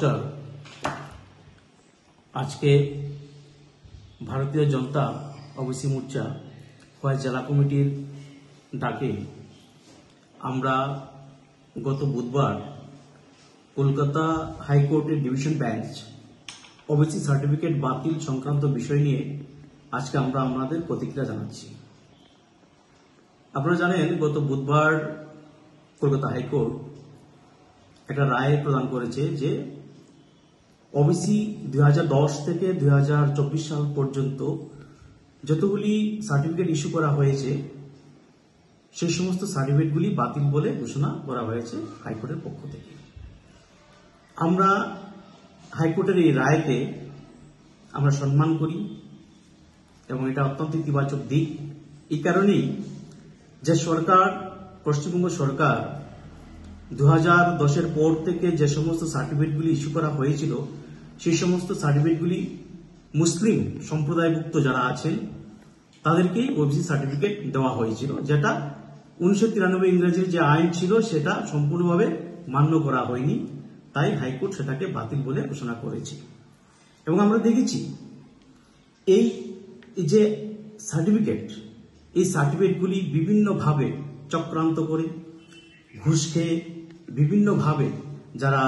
নমস্কার। আজকে ভারতীয় জনতা ওবিসি মোর্চা খোয়াই জেলা কমিটির ডাকে আমরা গত বুধবার কলকাতা হাইকোর্টের ডিভিশন বেঞ্চ ওবিসি সার্টিফিকেট বাতিল সংক্রান্ত বিষয় নিয়ে আজকে আমরা আমাদের প্রতিক্রিয়া জানাচ্ছি। আপনারা জানেন, গত বুধবার কলকাতা হাইকোর্ট একটা রায় প্রদান করেছে যে ওবিসি 2010 থেকে 2024 সাল পর্যন্ত যতগুলি সার্টিফিকেট ইস্যু করা হয়েছে সেই সমস্ত সার্টিফিকেটগুলি বাতিল বলে ঘোষণা করা হয়েছে হাইকোর্টের পক্ষ থেকে। আমরা হাইকোর্টের এই রায়কে আমরা সম্মান করি এবং এটা অত্যন্ত ইতিবাচক দিক। এই কারণেই যে সরকার, পশ্চিমবঙ্গ সরকার 2010-এর পর থেকে যে সমস্ত সার্টিফিকেটগুলি ইস্যু করা হয়েছিল সেই সমস্ত সার্টিফিকেটগুলি মুসলিম সম্প্রদায়ভুক্ত যারা আছেন তাদেরকেই ওবিসি সার্টিফিকেট দেওয়া হয়েছিল, যেটা 1993 ইংরেজির যে আইন ছিল সেটা সম্পূর্ণভাবে মান্য করা হয়নি। তাই হাইকোর্ট সেটাকে বাতিল বলে ঘোষণা করেছে। এবং আমরা দেখেছি এই যে সার্টিফিকেট, এই সার্টিফিকেটগুলি বিভিন্নভাবে চক্রান্ত করে, ঘুষ খেয়ে, বিভিন্নভাবে যারা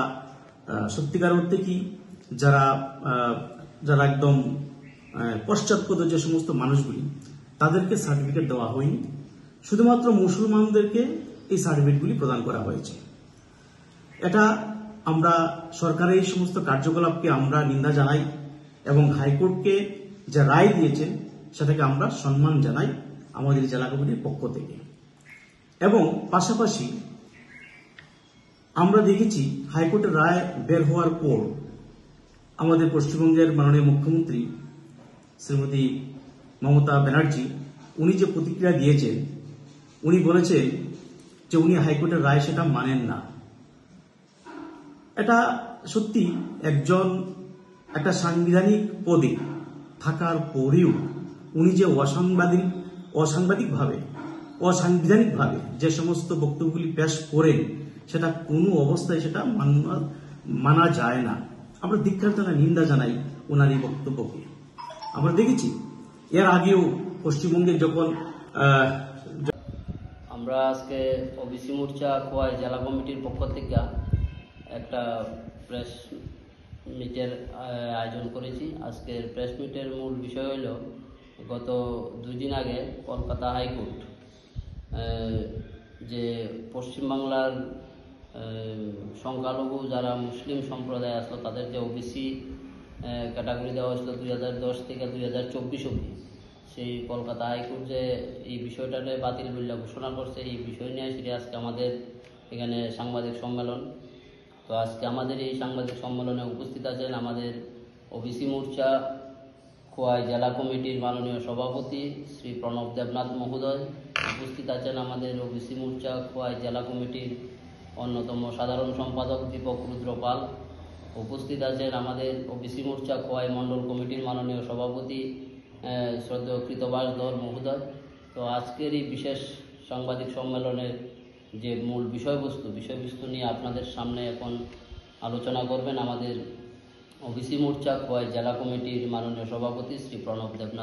সত্যিকার অর্থে কি যারা একদম পশ্চাৎপদ যে সমস্ত মানুষগুলি তাদেরকে সার্টিফিকেট দেওয়া হয়নি, শুধুমাত্র মুসলমানদেরকে এই সার্টিফিকেটগুলি প্রদান করা হয়েছে। এটা আমরা সরকারের এই সমস্ত কার্যকলাপকে আমরা নিন্দা জানাই এবং হাইকোর্টকে যে রায় দিয়েছেন সেটাকে আমরা সম্মান জানাই আমাদের জেলা কমিটির পক্ষ থেকে। এবং পাশাপাশি আমরা দেখেছি হাইকোর্টের রায় বের হওয়ার পর আমাদের পশ্চিমবঙ্গের মাননীয় মুখ্যমন্ত্রী শ্রীমতী মমতা ব্যানার্জি উনি যে প্রতিক্রিয়া দিয়েছেন, উনি বলেছেন যে উনি হাইকোর্টের রায় সেটা মানেন না। এটা সত্যি একটা সাংবিধানিক পদে থাকার পরেও উনি যে অসাংবিধানিকভাবে যে সমস্ত বক্তব্যগুলি পেশ করেন সেটা কোনো অবস্থায় সেটা মানা যায় না। আমরা ধিক্কার জানাই, নিন্দা জানাই ওনার এই বক্তব্যকে। আমরা দেখেছি এর আগেও পশ্চিমবঙ্গে যখন আমরা আজকে ওবিসি মোর্চা খোয়াই জেলা কমিটির পক্ষ থেকে একটা প্রেস মিটের আয়োজন করেছি। আজকের প্রেস মিটের মূল বিষয় হল গত 2 দিন আগে কলকাতা হাইকোর্ট যে পশ্চিমবাংলার সংখ্যালঘু যারা মুসলিম সম্প্রদায় আসলো তাদের যে ওবিসি ক্যাটাগরি দেওয়া হয়েছিল 2010 থেকে 2024 অবধি, সেই কলকাতা হাইকোর্ট যে এই বিষয়টাকে বাতিল বলে ঘোষণা করছে, এই বিষয় নিয়ে সেটা আজকে আমাদের এখানে সাংবাদিক সম্মেলন। তো আজকে আমাদের এই সাংবাদিক সম্মেলনে উপস্থিত আছেন আমাদের ওবিসি মোর্চা খোয়াই জেলা কমিটির মাননীয় সভাপতি শ্রী প্রণব দেবনাথ মহোদয়, উপস্থিত আছেন আমাদের ওবিসি মোর্চা খোয়াই জেলা কমিটির অন্যতম সাধারণ সম্পাদক দীপক রুদ্র পাল, উপস্থিত আছেন আমাদের ওবিসি মোর্চা খোয়াই মণ্ডল কমিটির মাননীয় সভাপতি শ্রদ্ধেয় কৃতবাস দল মহোদয়। তো আজকের এই বিশেষ সাংবাদিক সম্মেলনের যে মূল বিষয়বস্তু নিয়ে আপনাদের সামনে এখন আলোচনা করবেন আমাদের ওবিসি মোর্চা খোয়াই জেলা কমিটির মাননীয় সভাপতি শ্রী প্রণব দেবনাথ।